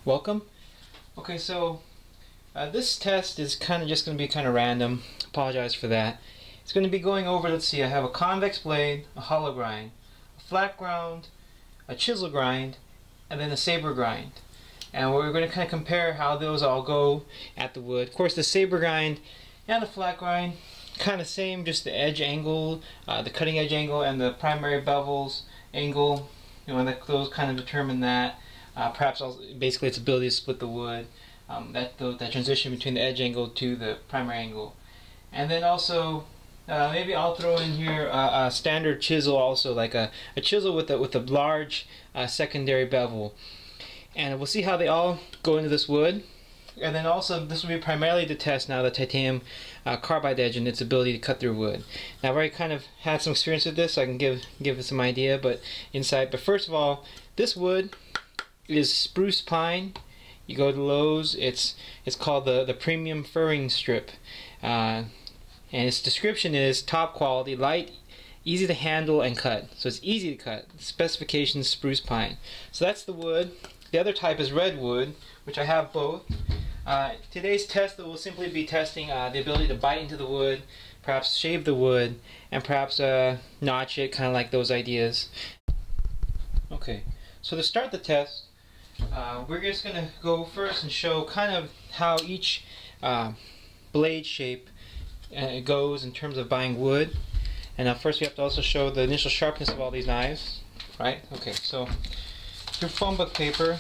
Welcome. Okay, so this test is just going to be kind of random. Apologize for that. It's going to be going over, let's see, I have a convex blade, a hollow grind, a flat ground, a chisel grind, and then a saber grind. And we're going to kind of compare how those all go at the wood. Of course, the saber grind and the flat grind, kind of same, just the edge angle, the cutting edge angle, and the primary bevel's angle. Those kind of determine that. Perhaps also, basically its ability to split the wood. That transition between the edge angle to the primary angle. And then also, maybe I'll throw in here a standard chisel also, like a chisel with a large secondary bevel. And we'll see how they all go into this wood. And then also, this will be primarily to test now the titanium carbide edge and its ability to cut through wood. Now, I've already kind of had some experience with this, so I can give it some idea, but insight. But first of all, this wood is spruce pine. You go to Lowe's, it's called the premium furring strip, and its description is top quality, light, easy to handle and cut. So it's easy to cut. Specifications spruce pine. So that's the wood. The other type is redwood, which I have both. Today's test will simply be testing the ability to bite into the wood, perhaps shave the wood, and perhaps notch it, kind of like those ideas. Okay, so to start the test, we're just going to go first and show kind of how each blade shape goes in terms of buying wood. And first we have to also show the initial sharpness of all these knives, right? Okay, so your phone book paper.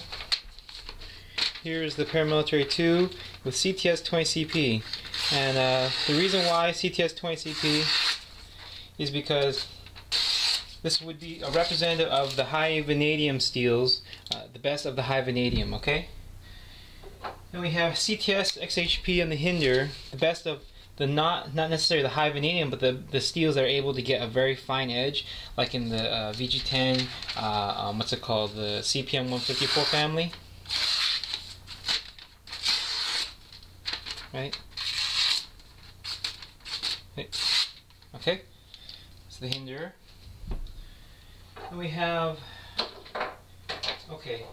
Here's the Paramilitary 2 with CTS 20CP. And the reason why CTS 20CP is because this would be a representative of the high vanadium steels, the best of the high vanadium, okay? Then we have CTS XHP and the Hinderer, the best of the not necessarily the high vanadium, but the steels that are able to get a very fine edge, like in the VG10, what's it called, the CPM 154 family. Right? Okay, so the Hinderer. And we have, okay,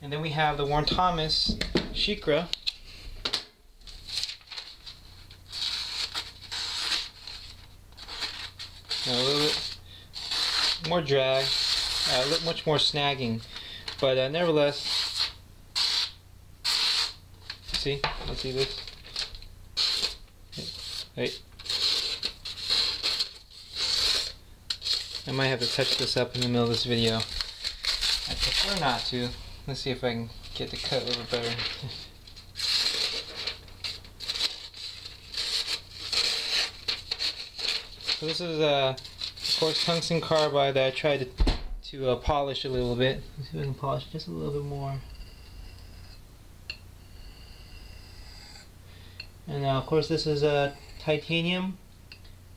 and then we have the Warren Thomas Shikra. A little bit more drag, much more snagging, but nevertheless, see, let's see this. Wait. I might have to touch this up in the middle of this video. I prefer not to. Let's see if I can get the cut a little better. So this is, of course, tungsten carbide that I tried to polish a little bit. Let's see if I can polish just a little bit more. And of course, this is a titanium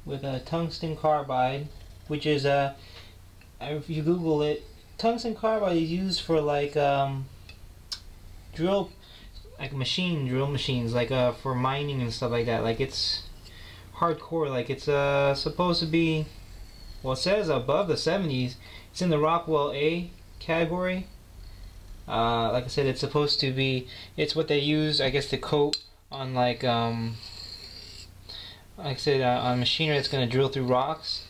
with a tungsten carbide, which is if you Google it, tungsten carbide is used for like drill machines, like for mining and stuff like that. Like it's hardcore. Like it's supposed to be, well, it says above the 70s. It's in the Rockwell A category. Like I said, it's supposed to be. It's what they use, I guess, to coat on like I said, on machinery that's going to drill through rocks.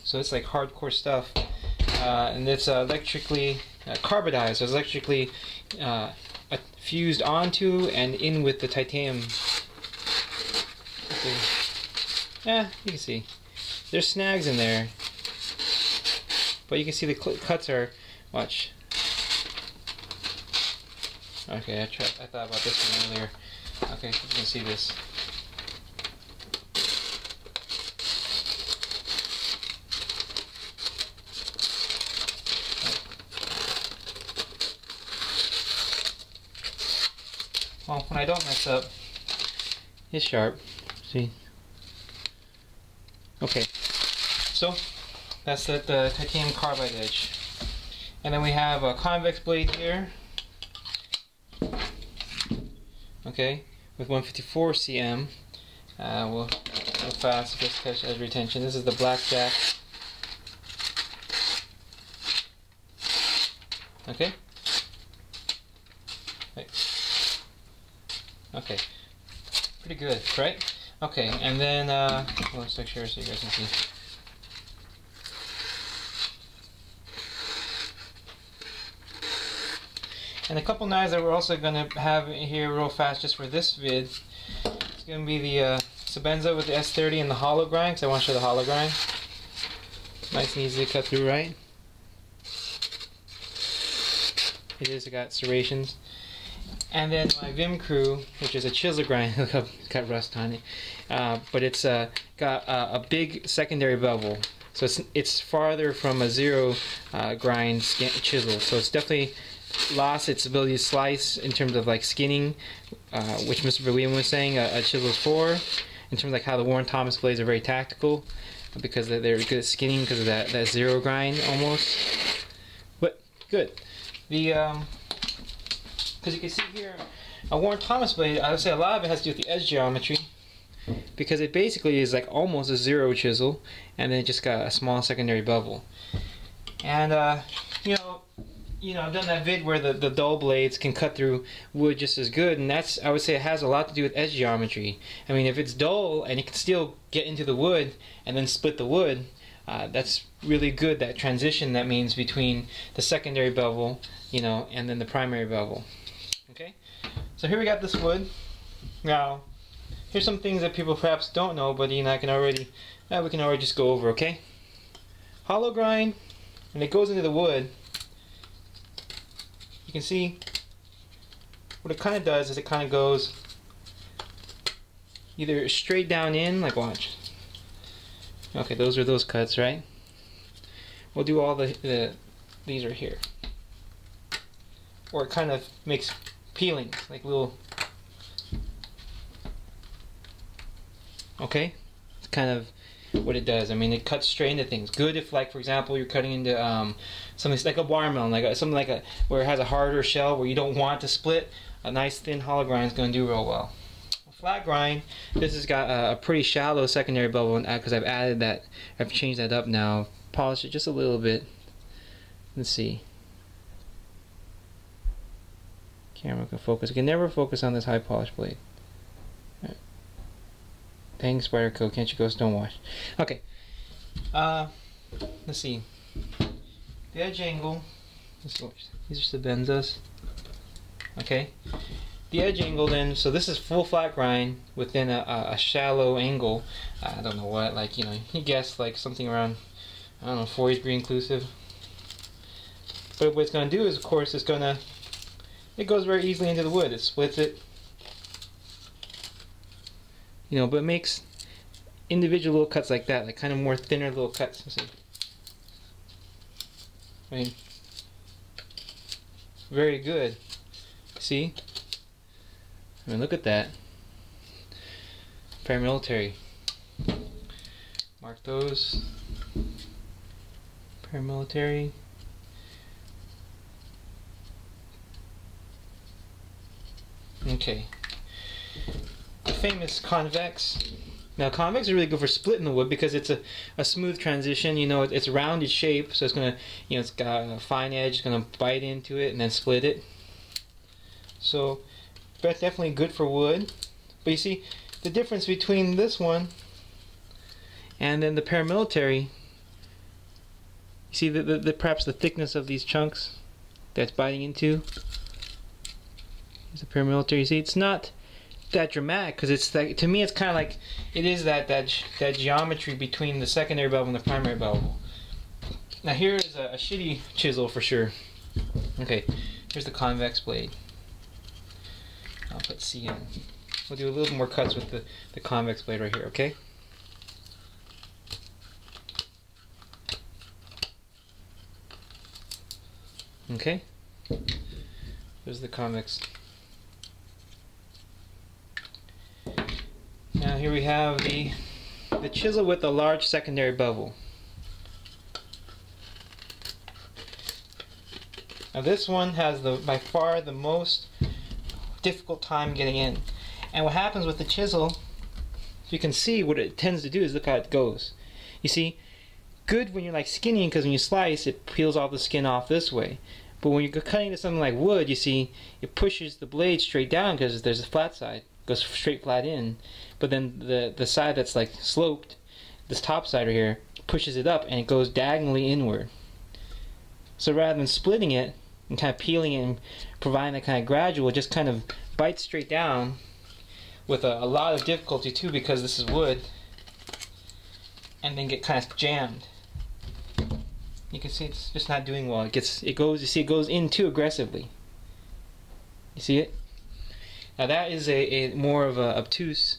So it's like hardcore stuff, and it's electrically carbidized, so it's electrically fused onto and in with the titanium. Okay. Yeah, you can see there's snags in there, but you can see the cuts are, watch. Okay, I thought about this one earlier. Okay, you can see this. Well, when I don't mess up, it's sharp. See? Okay, so that's the titanium carbide edge. And then we have a convex blade here. Okay, with 154 cm. We'll go fast, just catch edge retention. This is the Blackjack. Okay. Like, okay, pretty good, right? Okay, and then let's make sure so you guys can see. And a couple knives that we're also going to have here real fast just for this vid. It's going to be the Sabenza with the S30 and the hollow grind, because I want to show the hollow grind. Nice and easy to cut through, right? It is, it got serrations. And then my Vim Crew, which is a chisel grind, got rust on it, but it's got a big secondary bevel. So it's farther from a zero grind chisel, so it's definitely lost its ability to slice in terms of like skinning, which Mr. William was saying a chisel is for, in terms of like how the Warren Thomas blades are very tactical because they're good at skinning because of that zero grind almost. But good. The because you can see here a Warren Thomas blade, I would say a lot of it has to do with the edge geometry, because it basically is like almost a zero chisel and then it just got a small secondary bevel. And you know, I've done that vid where the dull blades can cut through wood just as good, and that's, I would say, it has a lot to do with edge geometry. I mean, if it's dull and it can still get into the wood and then split the wood, that's really good, that transition that means between the secondary bevel, you know, and then the primary bevel. Okay, so here we got this wood. Now, here's some things that people perhaps don't know, but you know, we can already just go over. Okay, hollow grind, when it goes into the wood, you can see what it kind of does is it kind of goes either straight down in, like watch. Okay, those are those cuts, right? We'll do all these right here. Or it kind of makes peelings, like little. Okay, it's kind of what it does. I mean, it cuts straight into things. Good if, like, for example, you're cutting into something like a watermelon, like something like where it has a harder shell where you don't want to split. A nice thin hollow grind is going to do real well. A flat grind, this has got a pretty shallow secondary bevel because I've added that. I've changed that up now. Polish it just a little bit. Let's see. Camera can focus. You can never focus on this high polish blade. Dang Spyderco, can't you go stonewash? Okay. Let's see. The edge angle. These are Sabenzas. Okay. The edge angle then, so this is full flat grind within a shallow angle. I don't know what, like, you know, you guess like something around, I don't know, 4 degree inclusive. But what it's going to do is, of course, it goes very easily into the wood. It splits it. You know, but it makes individual little cuts like that, like kind of more thinner little cuts. See? I mean, very good. See? I mean, look at that. Paramilitary. Mark those. Paramilitary. Okay. The famous convex. Now, convex is really good for splitting the wood because it's a smooth transition. You know, it's a rounded shape, so it's gonna, you know, it's got a fine edge. It's gonna bite into it and then split it. So that's definitely good for wood. But you see, the difference between this one and then the paramilitary. You see perhaps the thickness of these chunks that's biting into. There's the paramilitary. You see, it's not that dramatic because it's like, to me it's kind of like it is that geometry between the secondary bevel and the primary bevel. Now here is a shitty chisel for sure. Okay, here's the convex blade. I'll put C in. We'll do a little more cuts with the convex blade right here. Okay. Okay. There's the convex. Now here we have the chisel with a large secondary bevel. Now this one has by far the most difficult time getting in. And what happens with the chisel, you can see what it tends to do is look how it goes. You see, good when you're like skinning because when you slice it peels all the skin off this way. But when you're cutting to something like wood, you see, it pushes the blade straight down because there's a flat side. It goes straight flat in. But then the side that's like sloped, this top side right here, pushes it up and it goes diagonally inward. So rather than splitting it and kind of peeling it and providing that kind of gradual, it just kind of bites straight down with a lot of difficulty too, because this is wood, and then get kind of jammed. You can see it's just not doing well. It goes in too aggressively. You see it? Now that is a more of a obtuse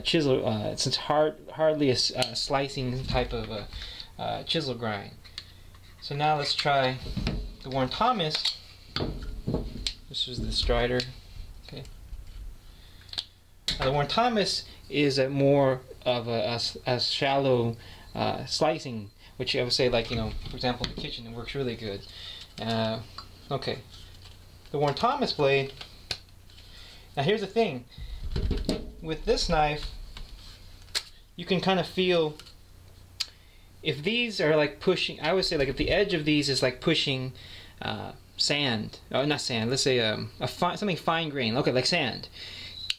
chisel. It's hardly a slicing type of chisel grind. So now let's try the Warren Thomas. This is the Strider. Okay. Now the Warren Thomas is a more of a shallow slicing, which I would say, like, you know, for example, in the kitchen, it works really good. Okay, the Warren Thomas blade. Now here's the thing, with this knife, you can kind of feel if these are like pushing. I would say, like, if the edge of these is like pushing sand, oh, not sand. Let's say something fine grain. Okay, like sand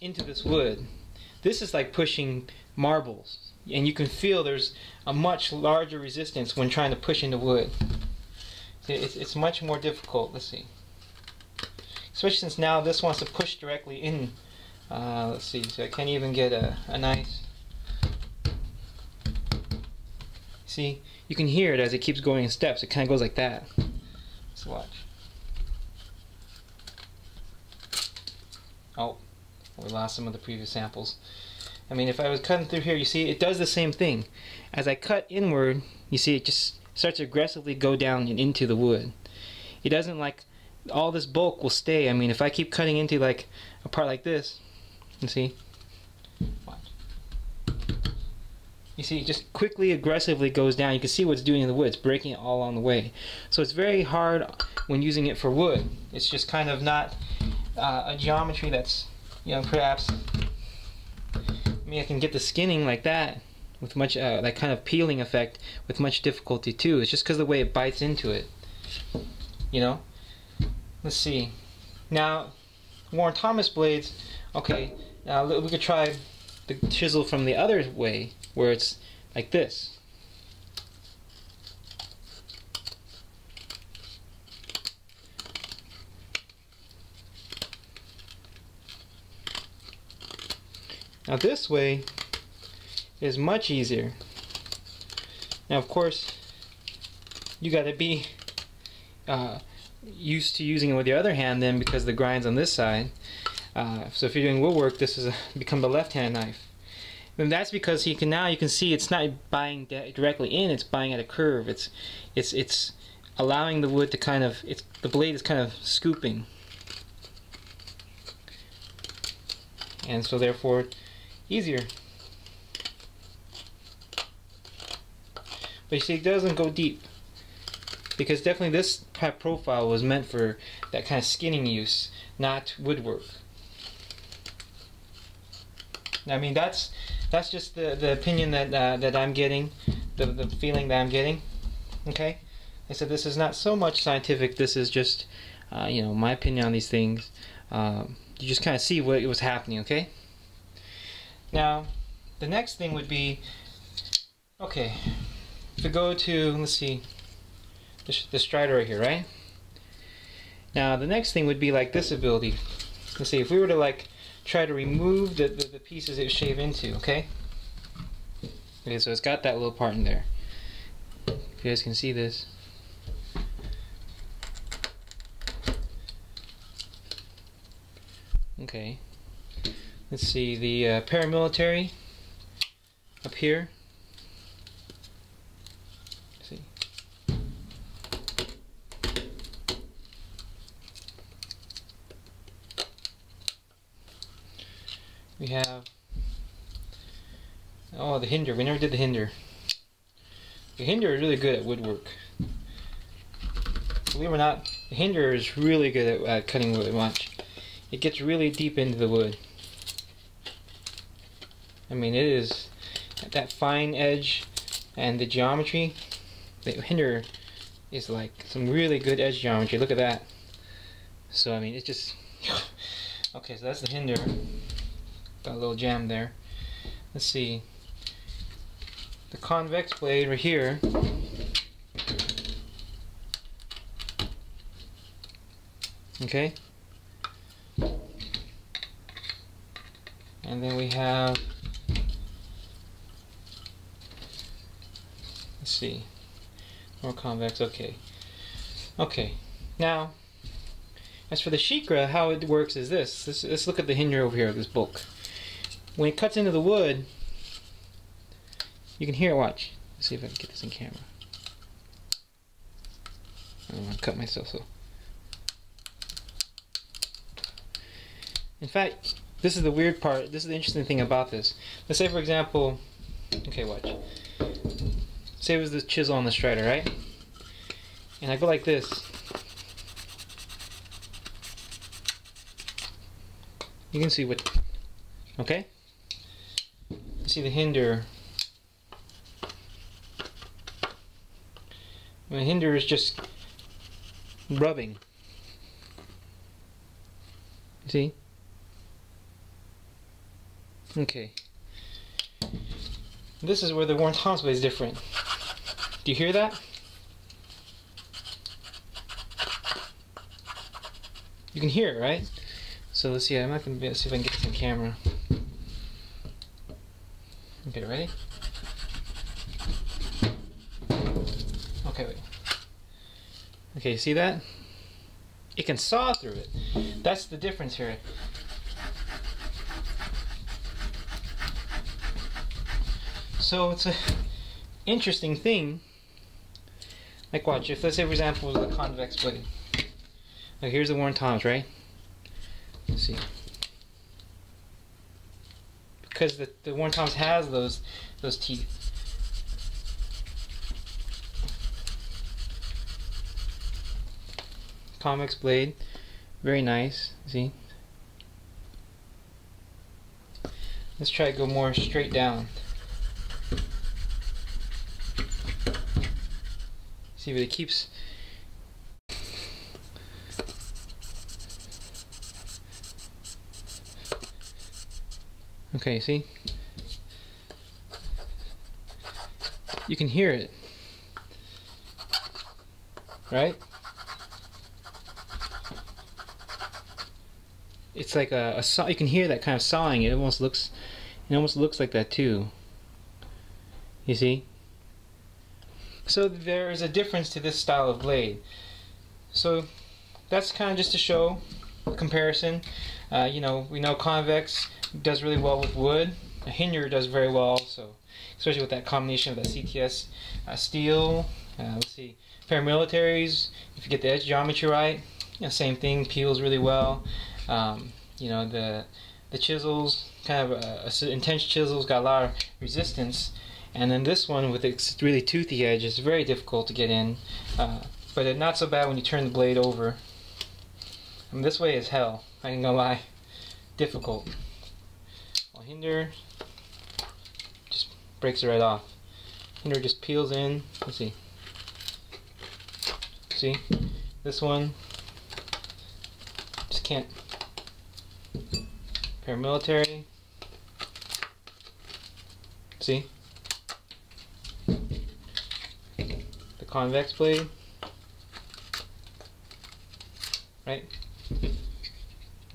into this wood. This is like pushing marbles. And you can feel there's a much larger resistance when trying to push into wood. It's much more difficult. Let's see. Especially since now this wants to push directly in. Let's see. So I can't even get a nice. See, you can hear it as it keeps going in steps. It kind of goes like that. Let's watch. Oh, we lost some of the previous samples. I mean, if I was cutting through here, you see it does the same thing. As I cut inward, you see it just starts to aggressively go down and into the wood. It doesn't, like, all this bulk will stay. I mean, if I keep cutting into like a part like this, you see, watch. You see, it just quickly, aggressively goes down. You can see what it's doing in the wood. It's breaking it all along the way. So it's very hard when using it for wood. It's just kind of not a geometry that's, you know, perhaps. I mean, I can get the skinning like that with much, that kind of peeling effect with much difficulty too. It's just because of the way it bites into it. You know? Let's see. Now, Warren Thomas blades, okay, now we could try the chisel from the other way, where it's like this. Now this way is much easier. Now of course you got to be used to using it with your other hand then, because the grind's on this side. So if you're doing woodwork, this is become the left-hand knife. And that's because you can see it's not biting directly in; it's biting at a curve. It's allowing the wood to kind of the blade is kind of scooping, and so therefore easier. But you see, it doesn't go deep, because definitely this type profile was meant for that kind of skinning use, not woodwork. I mean, that's just the opinion that I'm getting, the feeling that I'm getting. Okay, I said this is not so much scientific. This is just you know, my opinion on these things. You just kind of see what was happening. Okay. Now, the next thing would be, okay, if we go to, let's see, the Strider right here, right? Now, the next thing would be like this ability. Let's see, if we were to like try to remove the pieces it would shave into, okay? Okay, so it's got that little part in there. If you guys can see this. Okay. Let's see, the paramilitary up here. Let's see. We have, oh, the Hinderer. We never did the Hinderer. The Hinderer is really good at woodwork. Believe it or not, the Hinderer is really good at cutting wood. Watch. It gets really deep into the wood. I mean, it is that fine edge and the geometry. The Hinderer is like some really good edge geometry. Look at that. So I mean, it's just okay. So that's the Hinderer. Got a little jam there. Let's see. The convex blade right here. Okay. And then we have, let's see, more convex. Okay. Okay. Now, as for the Shikra, how it works is this. Let's look at the Hinderer over here, this bulk. When it cuts into the wood, you can hear it. Watch. Let's see if I can get this in camera. I don't want to cut myself, so. In fact, this is the weird part. This is the interesting thing about this. Let's say, for example, okay, watch. Say it was this chisel on the strider, right? And I go like this. You can see what, okay? You see the Hinderer. And the Hinderer is just rubbing. See? Okay. This is where the Warren Thomas blade is different. Do you hear that? You can hear it, right? So let's see. I'm not gonna see if I can get this on camera. Okay, ready? Okay, wait. Okay, see that? It can saw through it. That's the difference here. So it's a interesting thing. Like watch, if let's say for example it was a convex blade. Like here's the Warren Thomas, right? Let's see. Because the Warren Thomas has those teeth. Convex blade, very nice. See? Let's try to go more straight down. See, but it keeps. Okay, see? You can hear it. Right? It's like a saw. You can hear that kind of sawing. It almost looks like that too. You see? So there is a difference to this style of blade. So that's kind of just to show a comparison. You know, we know convex does really well with wood. A Hinderer does very well also, especially with that combination of that CTS steel. Let's see, paramilitaries. If you get the edge geometry right, you know, same thing. Peels really well. You know, the chisels, kind of intense chisels, got a lot of resistance. And then this one with its really toothy edge is very difficult to get in, but it's not so bad when you turn the blade over. I mean, this way is hell, I ain't gonna lie. Difficult. Well, Hinderer just breaks it right off. Hinderer just peels in. Let's see. See? This one just can't. Paramilitary. See? The convex blade, right?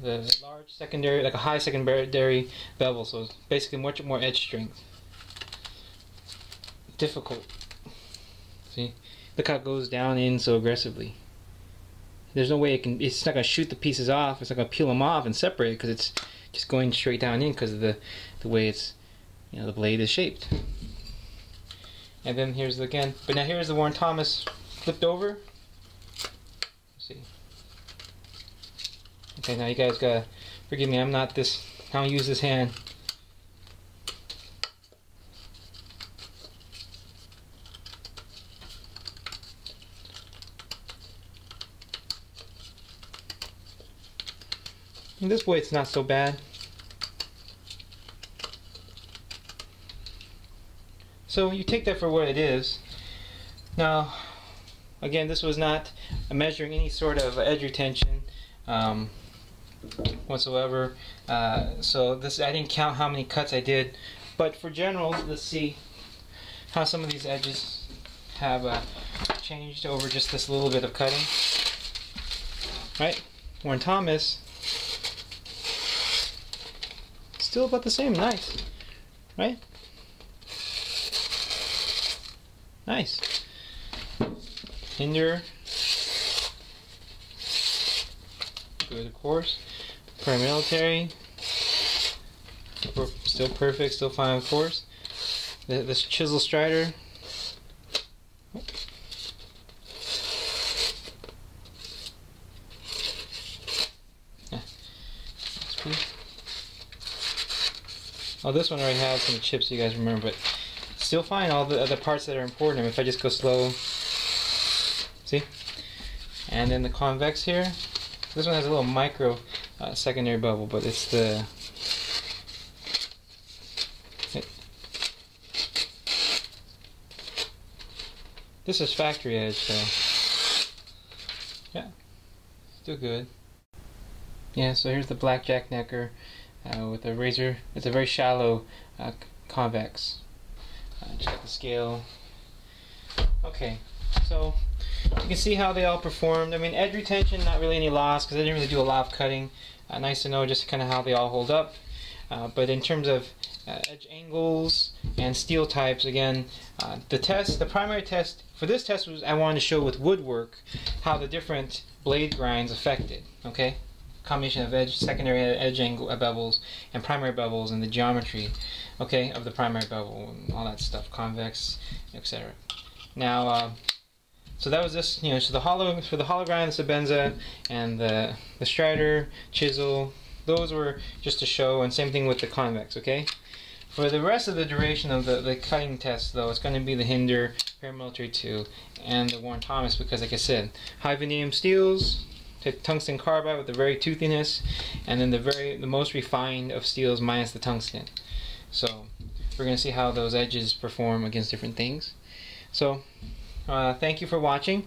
The large secondary, like a high secondary bevel, so it's basically much more edge strength. Difficult. See? Look how it goes down in so aggressively. There's no way it's not going to shoot the pieces off, it's not going to peel them off and separate because it's just going straight down in because of the way it's, you know, the blade is shaped. And then here's again, but now here's the Warren Thomas flipped over. Let's see. Okay, now you guys gotta forgive me. I don't use this hand. And this way it's not so bad. So you take that for what it is. Now, again, this was not measuring any sort of edge retention whatsoever. So this, I didn't count how many cuts I did, but for general, let's see how some of these edges have changed over just this little bit of cutting. Right? Warren Thomas, still about the same. Nice, right? Nice. Hinderer, good, of course. Paramilitary, still perfect, still fine, of course. This chisel strider. Oh, this one already has some chips, you guys remember, but still fine. All the other parts that are important. If I just go slow, see? And then the convex here. This one has a little micro secondary bubble, but it's the this is factory edge, so yeah, still good. Yeah, so here's the Blackjack necker with a razor. It's a very shallow convex. Just got the scale. Okay, so you can see how they all performed. I mean, edge retention, not really any loss because I didn't really do a lot of cutting. Nice to know just kind of how they all hold up. But in terms of edge angles and steel types, again, the primary test for this test was I wanted to show with woodwork how the different blade grinds affected. Okay, combination of secondary edge angle bevels and primary bevels and the geometry, okay, of the primary bevel and all that stuff, convex, etc. Now, so that was this, you know, so for the hollow grind, the Sebenza and the Strider, chisel, those were just to show, and same thing with the convex, okay? For the rest of the duration of the cutting test, though, it's going to be the Hinderer, Paramilitary 2, and the Warren Thomas, because like I said, high vanadium steels, tungsten carbide with the very toothiness, and then the most refined of steels minus the tungsten. So we're going to see how those edges perform against different things. So thank you for watching.